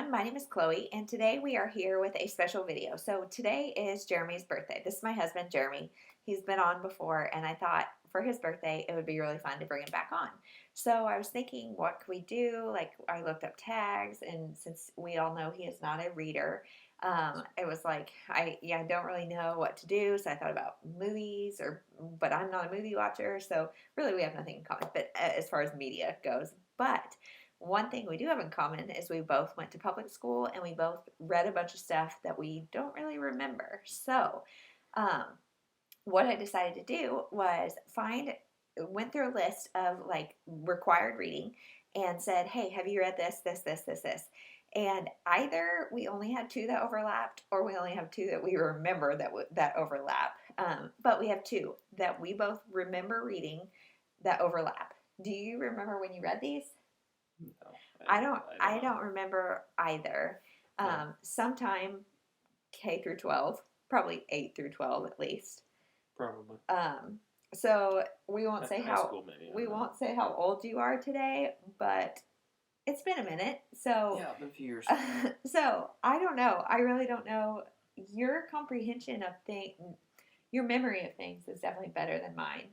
everyone. My name is Chloe, and today we are here with a special video. So today is Jeremy's birthday. This is my husband, Jeremy. He's been on before, and I thought for his birthday, it would be really fun to bring him back on. So I was thinking, what could we do? Like, I looked up tags, and since we all know he is not a reader, it was like, I don't really know what to do. So I thought about movies, but I'm not a movie watcher, so really we have nothing in common. But as far as media goes, but one thing we do have in common is we both went to public school and we both read a bunch of stuff that we don't really remember. So, what I decided to do was went through a list of like required reading and said, hey, have you read this, this, this, this, this? And either we only had two that overlapped or we only have two that we remember that overlap. But we have two that we both remember reading that overlap. Do you remember when you read these? No, I don't remember either. Sometime K through 12, probably 8 through 12 at least. Probably. So we won't say we won't say how old you are today, but it's been a minute. So yeah, been a few years. So I don't know. I really don't know. Your comprehension of your memory of things is definitely better than mine.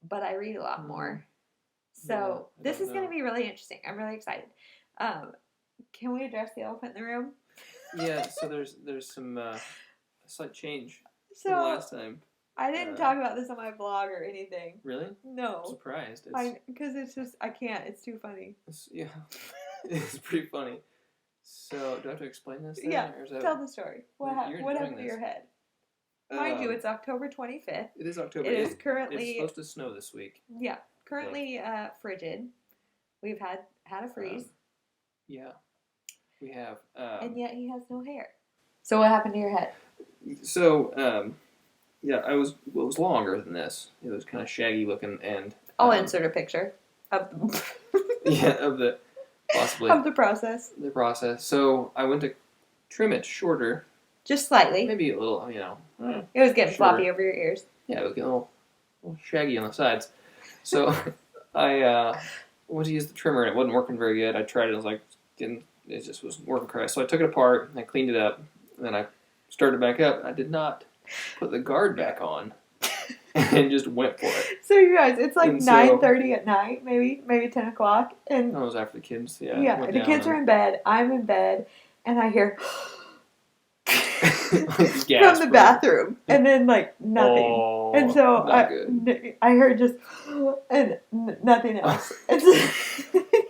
But I read a lot more. So this is going to be really interesting. I'm really excited. Can we address the elephant in the room? Yeah, so there's some slight change So from last time. I didn't talk about this on my blog or anything. Really? No. I'm surprised. Because it's just, I can't. It's too funny. Yeah. It's pretty funny. So, do I have to explain this then? Yeah, tell the story. What happened to your head? Mind you, it's October 25th. It is October. It is currently... It's supposed to snow this week. Yeah. Currently frigid. We've had a freeze. Yeah, we have. And yet he has no hair. So what happened to your head? So, yeah, it was longer than this. It was kind of shaggy looking, and I'll insert a picture of yeah, of the possibly of the process. The process. So I went to trim it shorter, just slightly, maybe a little. It was getting floppy over your ears. Yeah, it was getting a little shaggy on the sides. So I went to use the trimmer and it wasn't working very good. I tried it. I was like, it just wasn't working correct. So I took it apart and I cleaned it up. And then I started it back up. I did not put the guard back on and just went for it. So you guys, it's like 9:30 at night, maybe 10 o'clock. And that was after the kids. Yeah. Yeah, the kids are in bed. I'm in bed. And I hear... from the bathroom, and then like nothing, and so I heard just and nothing else. And so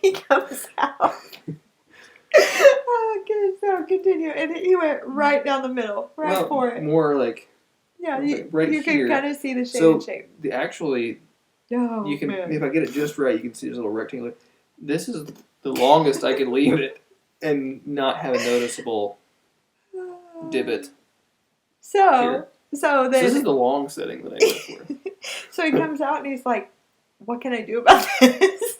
he comes out. Oh, good. So continue, and he went right down the middle, for it. More like right you here. Can kind of see the shape. So shape. You can man. If I get it just right, you can see this little rectangle. This is the longest I could leave it and not have a noticeable divot. So then this is the long setting that I went for. So he comes out and he's like, "What can I do about this?"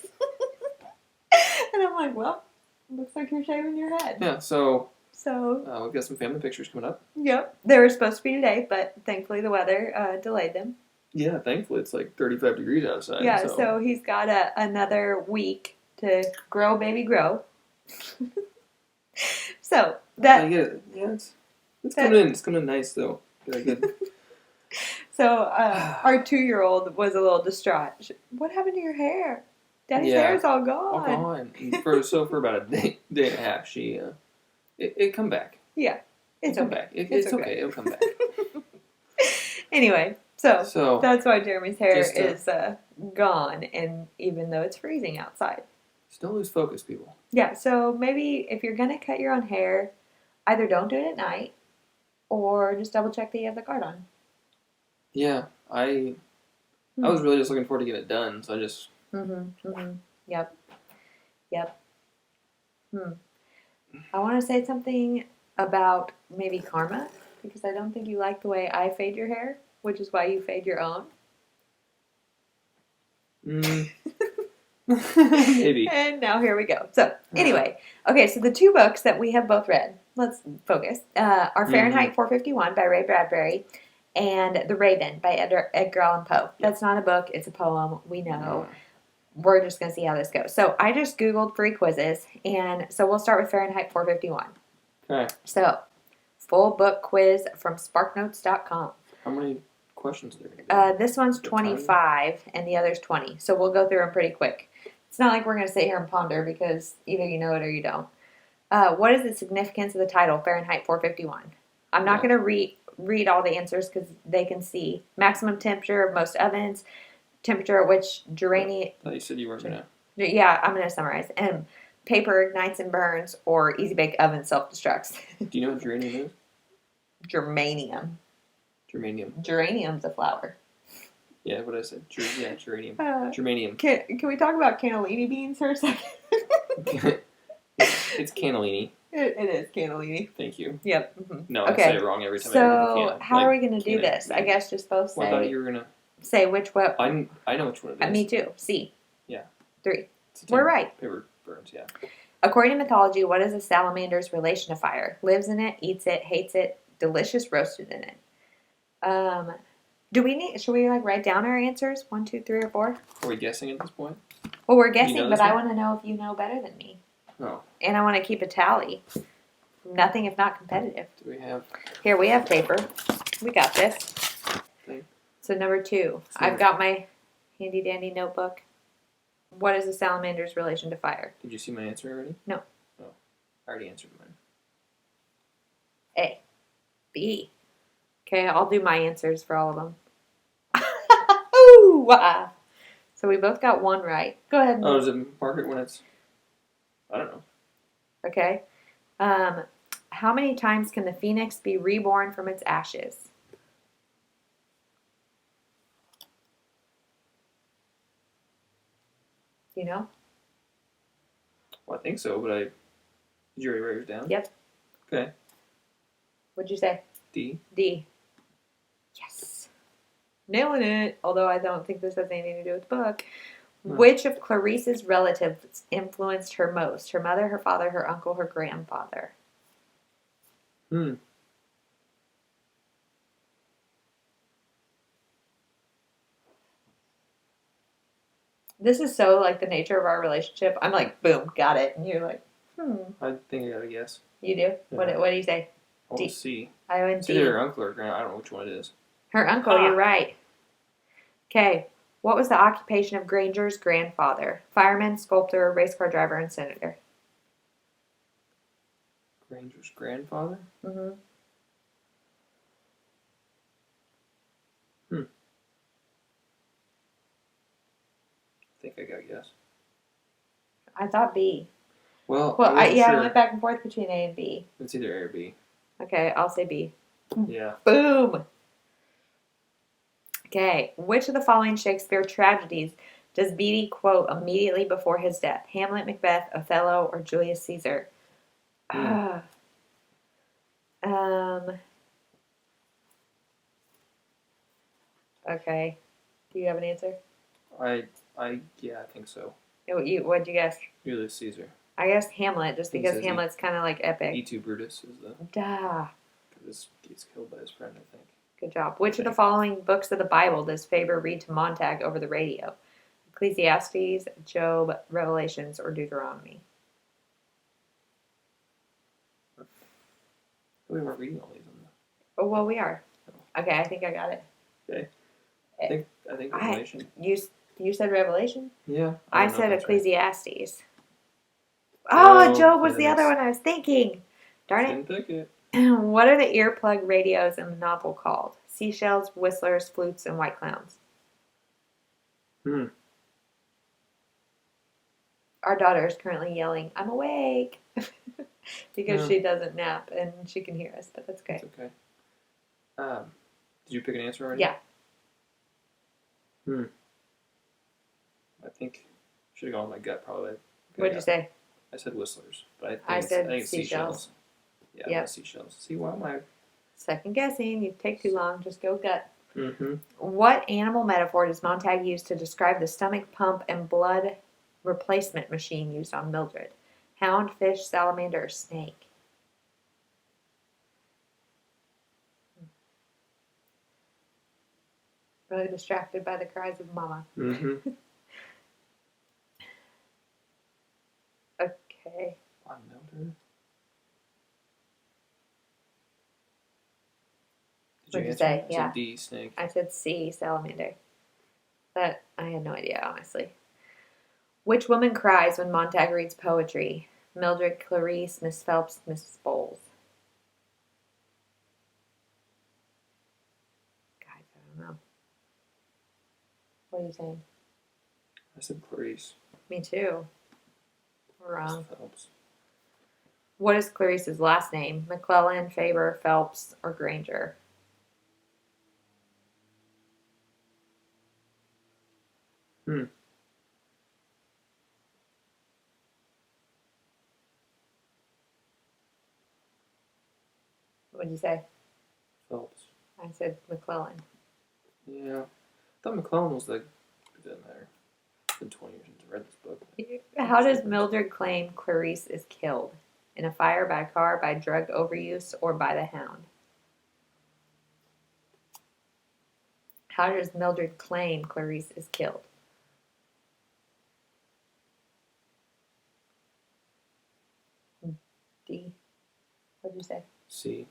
And I'm like, "Well, looks like you're shaving your head." Yeah. So we've got some family pictures coming up. Yep, they were supposed to be today, but thankfully the weather delayed them. Yeah, thankfully it's like 35 degrees outside. Yeah, so he's got another week to grow, baby, grow. So that I get it. Yeah, it's coming in. It's coming in nice though. Very good. So our 2-year-old was a little distraught. What happened to your hair? Daddy's hair is all gone. All gone. For about a day and a half, it come back. Yeah, it's come okay. back. It's okay. It'll come back. Anyway, so that's why Jeremy's hair is gone, and even though it's freezing outside. Just don't lose focus, people. Yeah, so maybe if you're gonna cut your own hair, either don't do it at night, or just double check that you have the guard on. Yeah, I was really just looking forward to getting it done, so I just... Yep. I want to say something about maybe karma, because I don't think you like the way I fade your hair, which is why you fade your own. Maybe. And now here we go. So, anyway, okay, so the two books that we have both read, let's focus, are Fahrenheit 451 by Ray Bradbury and The Raven by Edgar Allan Poe. That's not a book, it's a poem, we know. we're just going to see how this goes. So I just Googled free quizzes, and so we'll start with Fahrenheit 451. Okay. So, full book quiz from sparknotes.com. How many questions are there? This one's The 25, and the other's 20. So we'll go through them pretty quick. It's not like we're going to sit here and ponder because either you know it or you don't. What is the significance of the title, Fahrenheit 451? I'm not going to read all the answers because they can see. Maximum temperature of most ovens, temperature at which geranium... I thought you said you weren't going to. Yeah, I'm going to summarize. And paper ignites and burns, or easy bake oven self-destructs. Do you know what geranium is? Germanium. Germanium. Geranium's a flower. Yeah, what I said. Geranium. Germanium. Can we talk about cannellini beans for a second? It's cannellini. It is cannellini. Thank you. Yep. Mm-hmm. No, Okay. I say it wrong every time. So how are we going to do this? I guess just both say. Well, I thought you were gonna say which what. I know which one it is. Me too. C. Yeah. 3. We're right. Paper burns. Yeah. According to mythology, what is a salamander's relation to fire? Lives in it, eats it, hates it, delicious roasted in it. Should we like write down our answers? 1, 2, 3, or 4? Are we guessing at this point? Well, we're guessing, you know but I want to know if you know better than me. Oh. And I want to keep a tally. Nothing if not competitive. Do we have? Here, we have paper. We got this. Okay. So number 2. I've got my handy dandy notebook. What is a salamander's relation to fire? Did you see my answer already? No. Oh, I already answered mine. A. B. Okay, I'll do my answers for all of them. Ooh! So we both got 1 right. Go ahead. Oh, does it mark it when it's? I don't know. Okay. How many times can the phoenix be reborn from its ashes? Do you know? Well, I think so, but did you already write yours down? Yep. Okay. What'd you say? D. D. Yes. Nailing it. Although I don't think this has anything to do with the book. No. Which of Clarice's relatives influenced her most? Her mother, her father, her uncle, her grandfather? This is so like the nature of our relationship. I'm like, boom, got it. And you're like, I think I got a guess. You do? Yeah. What do you say? I want to see. I went it's D. either her uncle or grand. I don't know which one it is. Her uncle, you're right. Okay. What was the occupation of Granger's grandfather? Fireman, sculptor, race car driver, and senator. Granger's grandfather? Mm-hmm. I think I got a guess. I thought B. Well, I sure. went back and forth between A and B. It's either A or B. Okay, I'll say B. Yeah. Boom! Okay, which of the following Shakespeare tragedies does Beatty quote immediately before his death? Hamlet, Macbeth, Othello, or Julius Caesar? Okay. Do you have an answer? Yeah, I think so. What'd you guess? Julius Caesar. I guessed Hamlet, just because Hamlet's kind of like epic. E2 Brutus is the... Duh. Because he gets killed by his friend, I think. Good job. Which of the following books of the Bible does Faber read to Montag over the radio? Ecclesiastes, Job, Revelations, or Deuteronomy? We weren't reading all these on Oh, well, we are. Okay, I think I got it. Okay. I think Revelation. You said Revelation? Yeah. I said Ecclesiastes. Right. Oh, Job was the other one I was thinking. Darn it. Didn't pick it. What are the earplug radios in the novel called? Seashells, whistlers, flutes, and white clowns. Our daughter is currently yelling, "I'm awake," because she doesn't nap and she can hear us, but that's okay. That's okay. Did you pick an answer already? Yeah. I think I should have gone with my gut probably. What'd you say? I said whistlers, but I said it's seashells. Yeah, yep. Seashells. See, why am I... Second guessing. You take too long. Just go gut. Mm-hmm. What animal metaphor does Montag use to describe the stomach pump and blood replacement machine used on Mildred? Hound, fish, salamander, or snake? Really distracted by the cries of Mama. Mm-hmm. Okay. On Mildred. What'd you answer? say? I Yeah. said D, snake. I said C, salamander. But I had no idea, honestly. Which woman cries when Montag reads poetry? Mildred, Clarice, Miss Phelps, Mrs. Bowles. Guys, I don't know. What are you saying? I said Clarice. Me too. Wrong. Phelps. What is Clarice's last name? McClellan, Faber, Phelps, or Granger? What did you say? Phelps. I said McClellan. Yeah. I thought McClellan was like. It doesn't matter. It's been 20 years since I read this book. How does Mildred claim Clarice is killed? In a fire, by a car, by drug overuse, or by the hound? How does Mildred claim Clarice is killed? D. What did you say? C.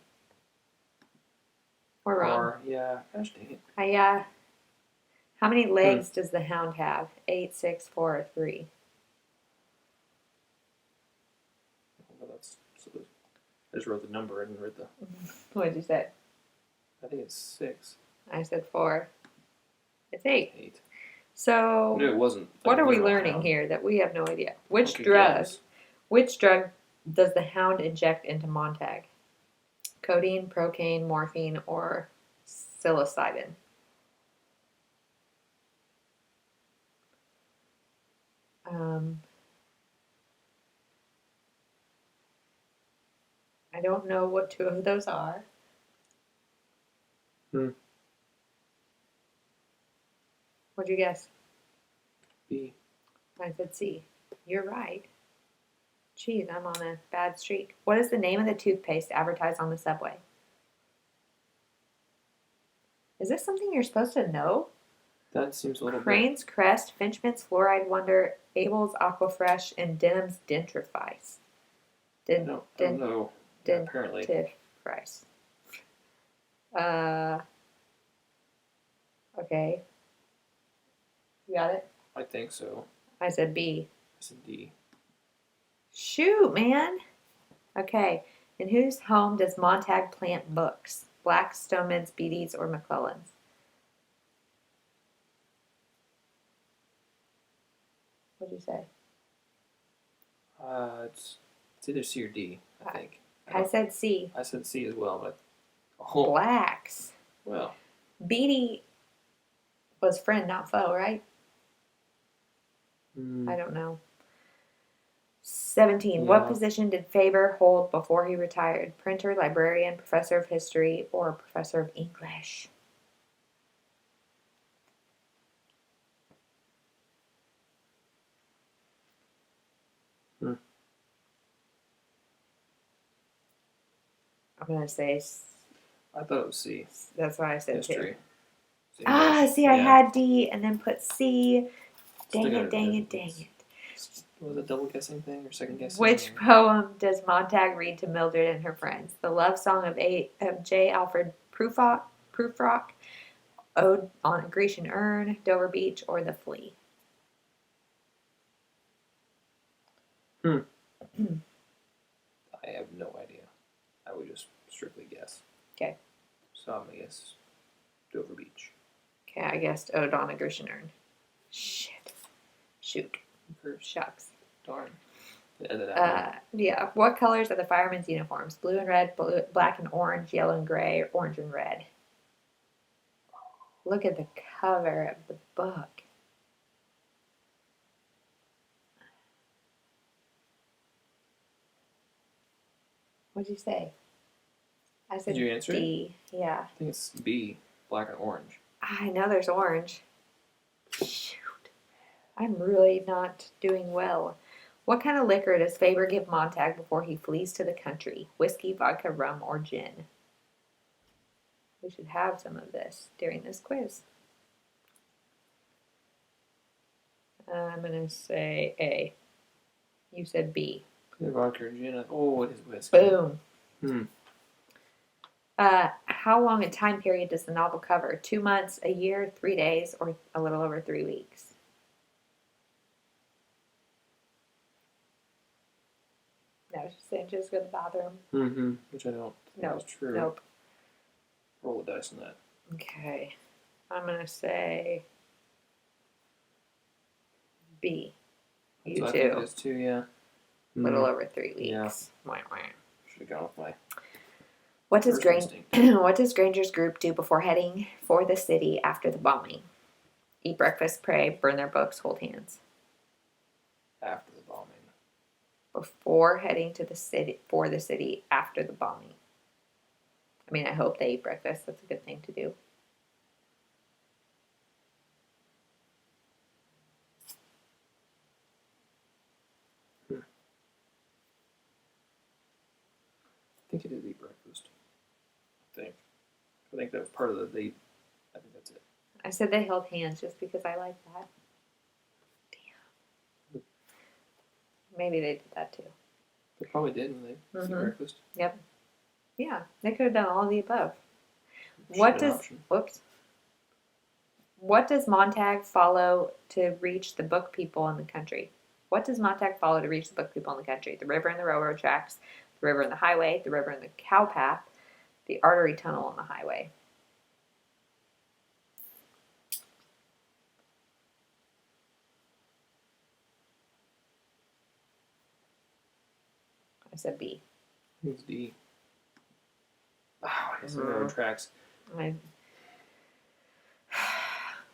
We're wrong. R. Yeah. Gosh dang it. How many legs does the hound have? 8, 6, 4, or 3? Well, I just wrote the number. I didn't read the. What did you say? I think it's 6. I said 4. It's 8. 8. So, No, it wasn't. what are we literal learning hound. here that we have no idea? Which Okay, drug? guess. Which drug does the hound inject into Montag? Codeine, procaine, morphine, or psilocybin? I don't know what 2 of those are. What'd you guess? B. I said C. You're right. Geez, I'm on a bad streak. What is the name of the toothpaste advertised on the subway? Is this something you're supposed to know? That seems a little Crane's Crest, Finchman's Fluoride Wonder, Abel's Aquafresh, and Denham's Dentrifice. bit. I don't know. Yeah, apparently. Dentrifice. Okay. You got it? I think so. I said B. I said D. Shoot, man. Okay. In whose home does Montag plant books? Black's, Stoneman's, Beatty's, or McClellan's? What'd you say? It's either C or D, I think. I said C. I said C as well, but Black's. well. Beatty was friend, not foe, right? Mm, I don't know. 17. What Yeah. position did Faber hold before he retired? Printer, librarian, professor of history, or professor of English? I'm going to say, I thought it was C. that's why I said History. C. Ah, see, I had D and then put C. Dang Still it, got dang it. it, dang it. Was it a double guessing thing or second guessing? Which poem does Montag read to Mildred and her friends? The Love Song of J. Alfred Prufrock, Ode on a Grecian Urn, Dover Beach, or The Flea? I have no idea. I would just strictly guess. Okay. So I'm gonna guess Dover Beach. Okay, I guessed Ode on a Grecian Urn. Shit. Shoot. Shucks. Darn. Edit out. Yeah. What colors are the firemen's uniforms? Blue and red, black and orange, yellow and gray, or orange and red? Look at the cover of the book. What'd you say? I said Did you answer D. Yeah. I think it's B, black and orange. I know there's orange. Shoot. I'm really not doing well. What kind of liquor does Faber give Montag before he flees to the country? Whiskey, vodka, rum, or gin? We should have some of this during this quiz. I'm going to say A. You said B. Clear vodka or gin. Oh, it is whiskey. Boom. Hmm. How long a time period does the novel cover? 2 months, a year, 3 days, or a little over 3 weeks? No, she's saying just go to the bathroom. Mm-hmm. Which I don't think Nope. is true. Nope. Roll the dice on that. Okay. I'm going to say B. You So I think it too. is too, yeah. A little over 3 weeks. Yeah. Wah, wah. Should have gone with my What does first instinct. What does Granger's group do before heading for the city after the bombing? Eat breakfast, pray, burn their books, hold hands. After the bombing. Before heading to the city for the city after the bombing. I mean, I hope they eat breakfast. That's a good thing to do. I think it is eat breakfast. I think that was part of the date. I think that's it. I said they held hands just because I like that. Damn. Maybe they did that too. They probably did when they ate breakfast. Yep. Yeah, they could have done all of the above. What does Montag follow to reach the book people in the country? What does Montag follow to reach the book people in the country? The river and the railroad tracks, the river and the highway, the river and the cow path, the artery tunnel on the highway. I said B. I think it's D. Oh, I guess the railroad tracks.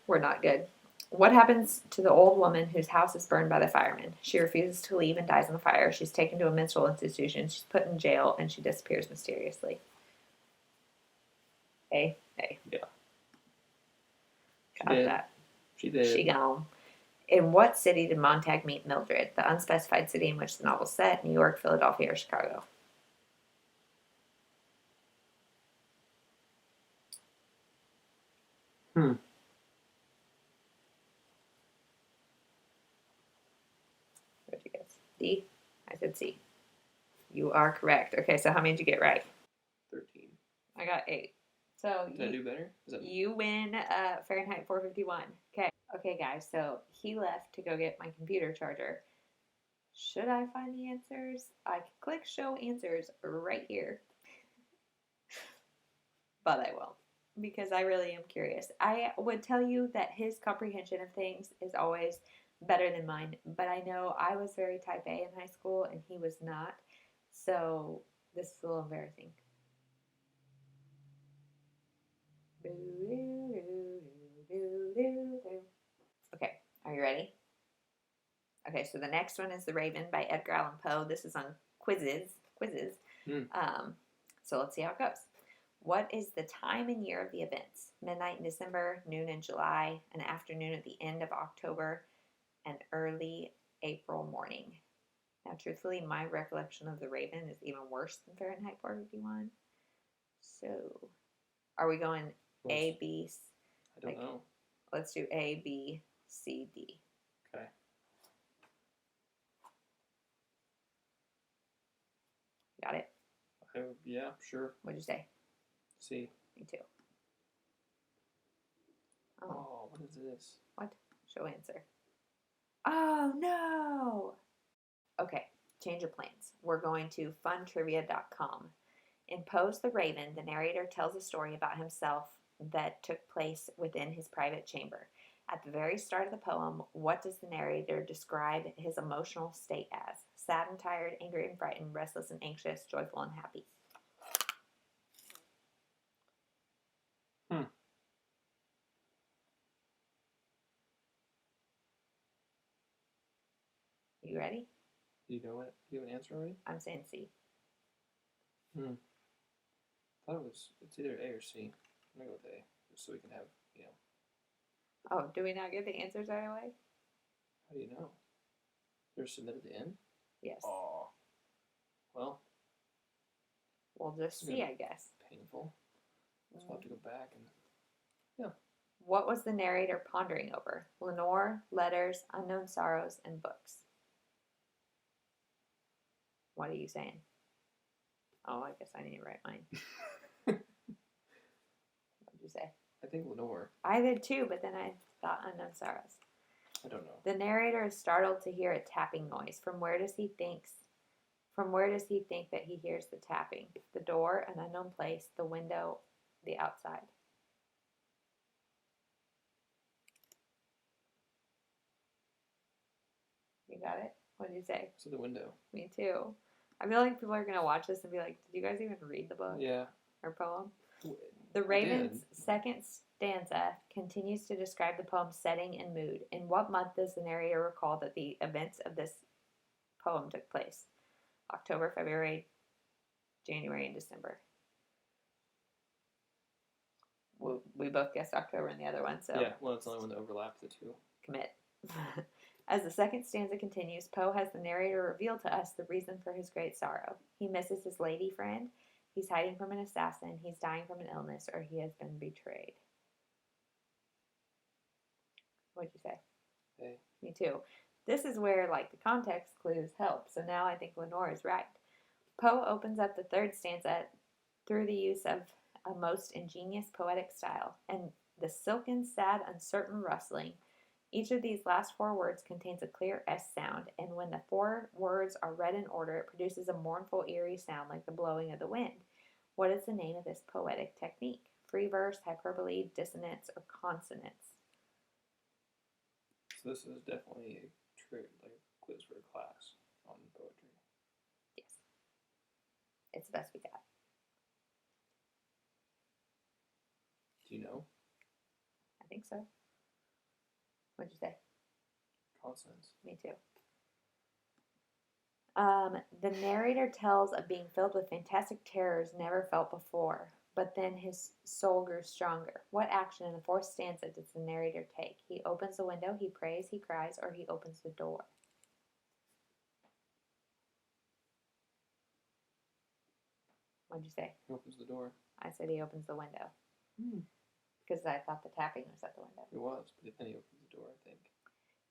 We're not good. What happens to the old woman whose house is burned by the firemen? She refuses to leave and dies in the fire. She's taken to a mental institution. She's put in jail, and she disappears mysteriously. A. Yeah. Got that. She did. She gone. In what city did Montag meet Mildred? The unspecified city in which the novel is set: New York, Philadelphia, or Chicago? What'd you guess? D? I said C. You are correct. Okay, so how many did you get right? 13. I got 8. So Did I do better? you win Fahrenheit 451. Okay, guys. So he left to go get my computer charger. Should I find the answers? I can click show answers right here. But I won't, because I really am curious. I would tell you that his comprehension of things is always better than mine, but I know I was very type A in high school and he was not. So this is a little embarrassing. Okay, are you ready? Okay, so the next one is The Raven by Edgar Allan Poe. This is on quizzes. So let's see how it goes. What is the time and year of the events? Midnight in December, noon in July, an afternoon at the end of October, and early April morning. Now, truthfully, my recollection of The Raven is even worse than Fahrenheit 451. So, are we going A, B? I don't know. Let's do A, B, C, D. Okay. Got it? Yeah, sure. What'd you say? C. Me too. Oh, what is this? What? Show answer. Oh, no! Okay, change of plans. We're going to funtrivia.com. In Poe's The Raven, the narrator tells a story about himself that took place within his private chamber. At the very start of the poem, what does the narrator describe his emotional state as? Sad and tired, angry and frightened, restless and anxious, joyful and happy. You ready? Do you know it? Do you have an answer already? I'm saying C. I thought it's either A or C. I'm going to go with A, just so we can have, Oh, do we not get the answers right away? How do you know? They're submitted at the end? Yes. Oh. Well. We'll just see, I guess. Painful. So we'll have to go back and, yeah. What was the narrator pondering over? Lenore, letters, unknown sorrows, and books. What are you saying? Oh, I guess I need to write mine. What'd you say? I think Lenore. I did too, but then I thought Unknown Sorrows. I don't know. The narrator is startled to hear a tapping noise. From where does he think that he hears the tapping? The door, an unknown place, the window, the outside. You got it? What did you say? So the window. Me too. I feel like people are going to watch this and be like, did you guys even read the book? Yeah. Or poem? The Raven's second stanza continues to describe the poem's setting and mood. In what month does the narrator recall that the events of this poem took place? October, February, January, and December. We both guessed October in the other one, so... Yeah, well, it's the only one that overlapped the two. Commit. As the second stanza continues, Poe has the narrator reveal to us the reason for his great sorrow. He misses his lady friend, he's hiding from an assassin, he's dying from an illness, or he has been betrayed. What'd you say? Hey. Me too. This is where, like, the context clues help, so now I think Lenore is right. Poe opens up the third stanza through the use of a most ingenious poetic style, and the silken, sad, uncertain rustling. Each of these last four words contains a clear S sound, and when the four words are read in order, it produces a mournful, eerie sound like the blowing of the wind. What is the name of this poetic technique? Free verse, hyperbole, dissonance, or consonance? So this is definitely a quiz for a class on poetry. Yes. It's the best we got. Do you know? I think so. What'd you say? Consonants. Me too. The narrator tells of being filled with fantastic terrors never felt before, but then his soul grew stronger. What action in the fourth stanza does the narrator take? He opens the window, he prays, he cries, or he opens the door? What'd you say? He opens the door. I said he opens the window. Because I thought the tapping was at the window. It was, but then he opens the door, I think.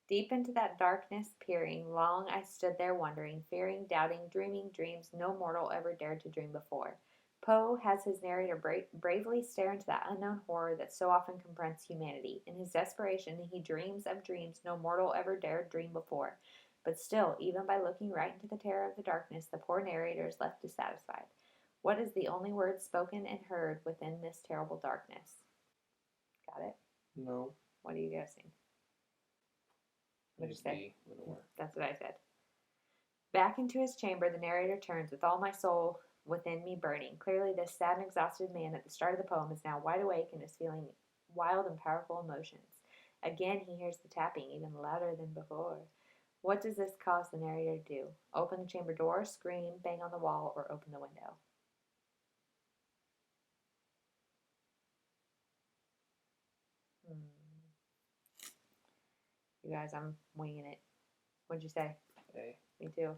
Deep into that darkness peering, long I stood there wondering, fearing, doubting, dreaming dreams no mortal ever dared to dream before. Poe has his narrator bravely stare into that unknown horror that so often confronts humanity. In his desperation, he dreams of dreams no mortal ever dared dream before. But still, even by looking right into the terror of the darkness, the poor narrator is left dissatisfied. What is the only word spoken and heard within this terrible darkness? Got it? No. What are you guessing? What did you say? Lenore. That's what I said. Back into his chamber, the narrator turns with all my soul within me burning. Clearly, this sad and exhausted man at the start of the poem is now wide awake and is feeling wild and powerful emotions. Again, he hears the tapping, even louder than before. What does this cause the narrator to do? Open the chamber door, scream, bang on the wall, or open the window? You guys, I'm winging it. What'd you say? A. Me too.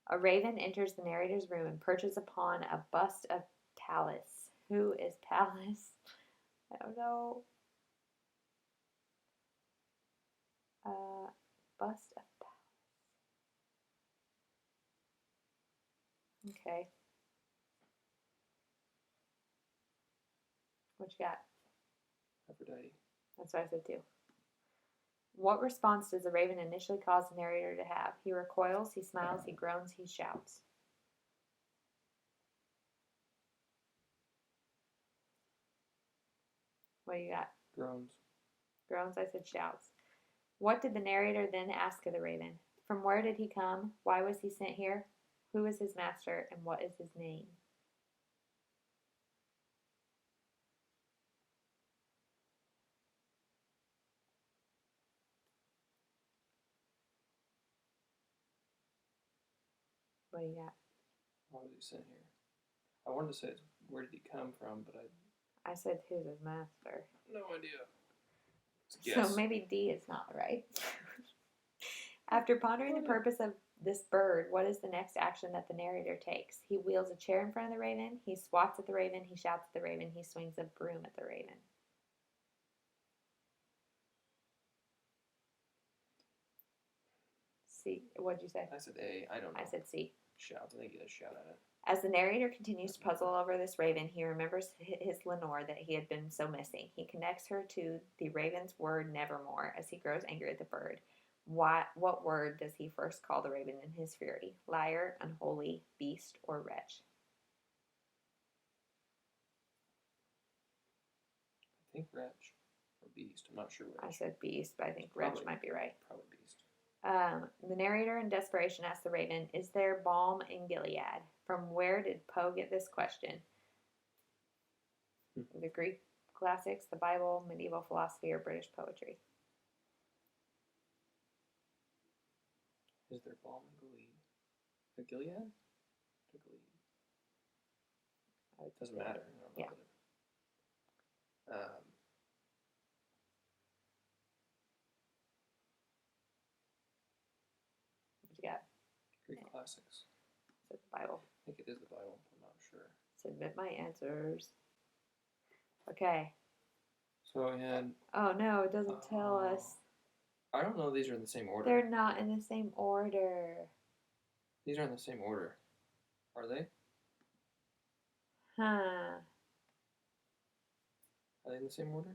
A raven enters the narrator's room and perches upon a bust of Pallas. Who is Pallas? I don't know. Bust of Pallas. Okay. What you got? Aphrodite. That's what I said too. What response does the raven initially cause the narrator to have? He recoils, he smiles, he groans, he shouts. What do you got? Groans. Groans, I said shouts. What did the narrator then ask of the raven? From where did he come? Why was he sent here? Who is his master? And what is his name? What do you got? Why was he sent here? I wanted to say where did he come from, but I said who's his master. No idea. So maybe D is not right. After pondering the purpose of this bird, what is the next action that the narrator takes? He wheels a chair in front of the raven, he swats at the raven, he shouts at the raven, he swings a broom at the raven. C. What'd you say? I said A. I don't know. I said C. Shout. I think he does shout at it. As the narrator continues to puzzle over this raven, he remembers his Lenore that he had been so missing. He connects her to the raven's word nevermore as he grows angry at the bird. What word does he first call the raven in his fury? Liar, unholy, beast, or wretch? I think wretch or beast. I'm not sure which. I said beast, but I think wretch might be right. Probably beast. The narrator in desperation asks the raven, is there balm in Gilead? From where did Poe get this question? The Greek classics, the Bible, medieval philosophy, or British poetry? Is there balm in Gilead? A Gilead? Or Gilead? It doesn't matter. I don't know. Yeah. What you got? Greek classics. Is it the Bible? I think it is the Bible. I'm not sure. Submit my answers. Okay. So we had. Oh no, it doesn't tell us. I don't know if these are in the same order. They're not in the same order. These are in the same order. Are they? Huh. Are they in the same order?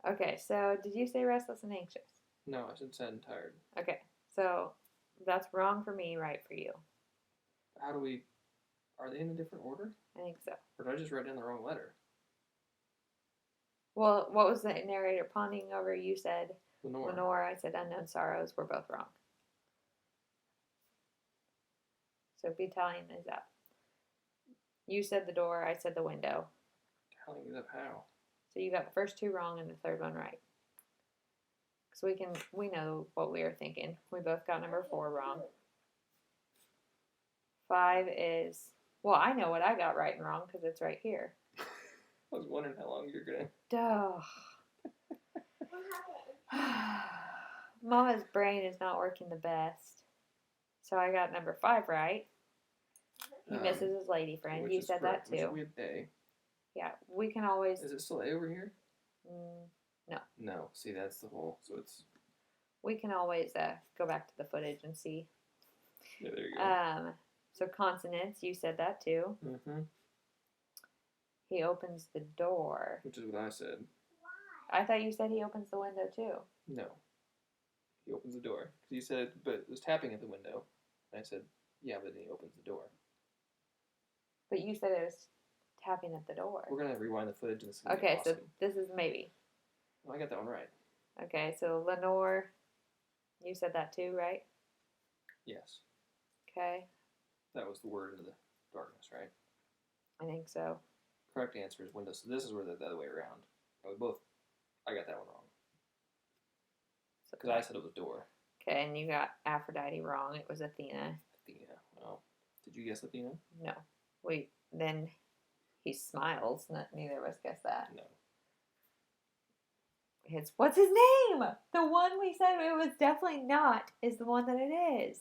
Okay, so did you say restless and anxious? No, I said sad and tired. Okay, so that's wrong for me, right for you. How do we... Are they in a different order? I think so. Or did I just write down the wrong letter? Well, what was the narrator pondering over? You said Lenore. Lenore, I said unknown sorrows. We're both wrong. So be tallying these up. You said the door, I said the window. Tallying these up how? So you got the first two wrong and the third one right. Because we know what we were thinking. We both got number 4 wrong. 5 is, well, I know what I got right and wrong because it's right here. I was wondering how long you're gonna... Duh. Mama's brain is not working the best. So I got number 5 right. He misses his lady friend. You said correct. that too. We had A. Yeah, we can always... Is it still A over here? No. No. See, that's the whole... So it's... We can always go back to the footage and see. Yeah, there you go. So consonants, you said that too. Mm-hmm. He opens the door. Which is what I said. I thought you said he opens the window too. No. He opens the door. Because you said, but it was tapping at the window. And I said, yeah, but then he opens the door. But you said it was tapping at the door. We're going to rewind the footage and this is Okay, awesome. so this is maybe. Well, I got that one right. Okay, so Lenore, you said that too, right? Yes. Okay, That was the word into the darkness, right? I think so. Correct answer is window. So this is where the other way around. I got that one wrong. Because I said it was door. Okay, and you got Aphrodite wrong. It was Athena. Athena. Well, did you guess Athena? No. Wait, then he smiles. Neither of us guessed that. No. What's his name? The one we said it was definitely not is the one that it is.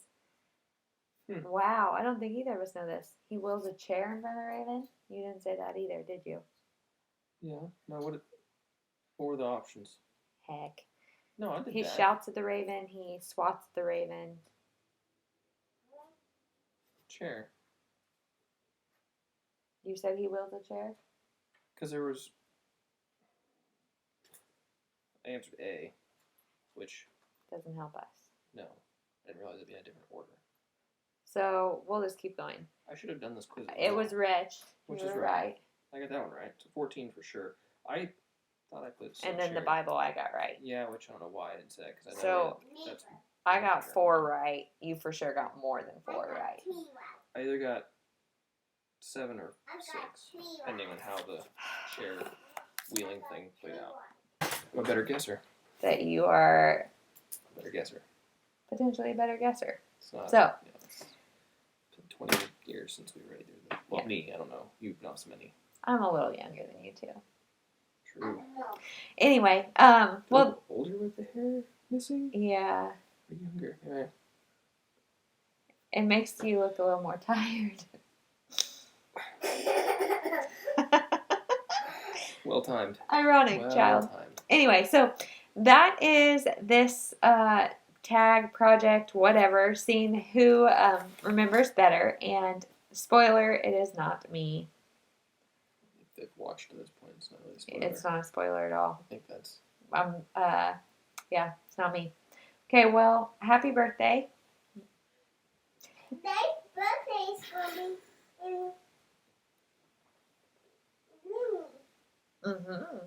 Wow, I don't think either of us know this. He wills a chair in front of the raven. You didn't say that either, did you? Yeah. No, what were the options? Heck. No, I did that. He shouts at the raven. He swats at the raven. Chair. You said he wills a chair? Because there was... I answered A, which... Doesn't help us. No. I didn't realize it'd be in a different order. So, we'll just keep going. I should have done this quiz. It was Rich. Which you is were right. I got that one right. So 14 for sure. I thought I put... And then the Bible I got right. Yeah, which I don't know why I didn't say that. Because I know that's... I got 4 right. You for sure got more than 4 right. I either got 7 or 6, depending on how the chair wheeling thing played out. I'm a better guesser. That you are Better guesser. potentially a better guesser. It's not. So. Yeah, it's been 20 years since we already did that. Well, Yeah. me, I don't know. You've not so many. I'm a little younger than you too. True. Anyway, well, older with the hair missing? yeah, Or younger? Yeah. it makes you look a little more tired. Well timed. Ironic, child. Timed. Anyway, so that is this tag, project, whatever, seeing who remembers better. And spoiler, it is not me. If they've watched to this point, it's not really a spoiler. It's not a spoiler at all. I think that's... Yeah, it's not me. Okay, well, happy birthday. Today's birthday is going to be in June.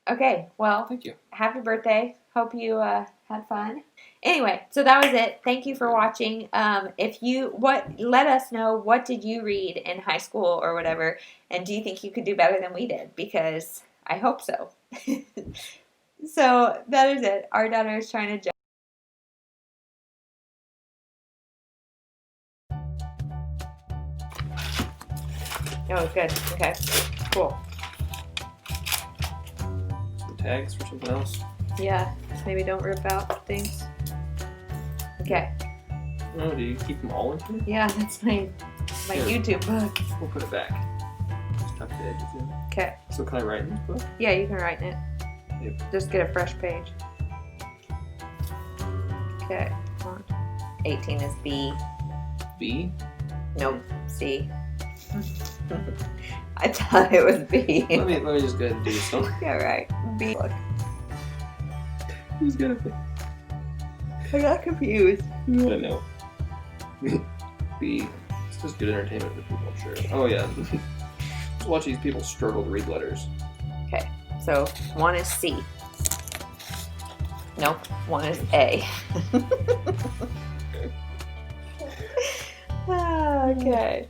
Okay, well, Thank you. happy birthday. Hope you had fun. Anyway, so that was it. Thank you for watching. Let us know, what did you read in high school or whatever, and do you think you could do better than we did? Because I hope so. So that is it. Our daughter is trying to jump. Oh, good. Okay, cool. Some tags for something else. Yeah, just maybe don't rip out things. Okay. Oh, do you keep them all in here? Yeah, that's my Here. YouTube book. We'll put it back. Just tuck the edges in. Okay. So can I write in this book? Yeah, you can write in it. Yep. Just get a fresh page. Okay. 18 is B. B? Nope, C. I thought it was B. Let me just go ahead and do this one. Yeah, right. B. Look, Who's gonna think? I got confused. I don't know. B. It's just good entertainment for people, I'm sure. Oh yeah. Just watch these people struggle to read letters. Okay, so 1 is C. Nope, 1 is A. Okay.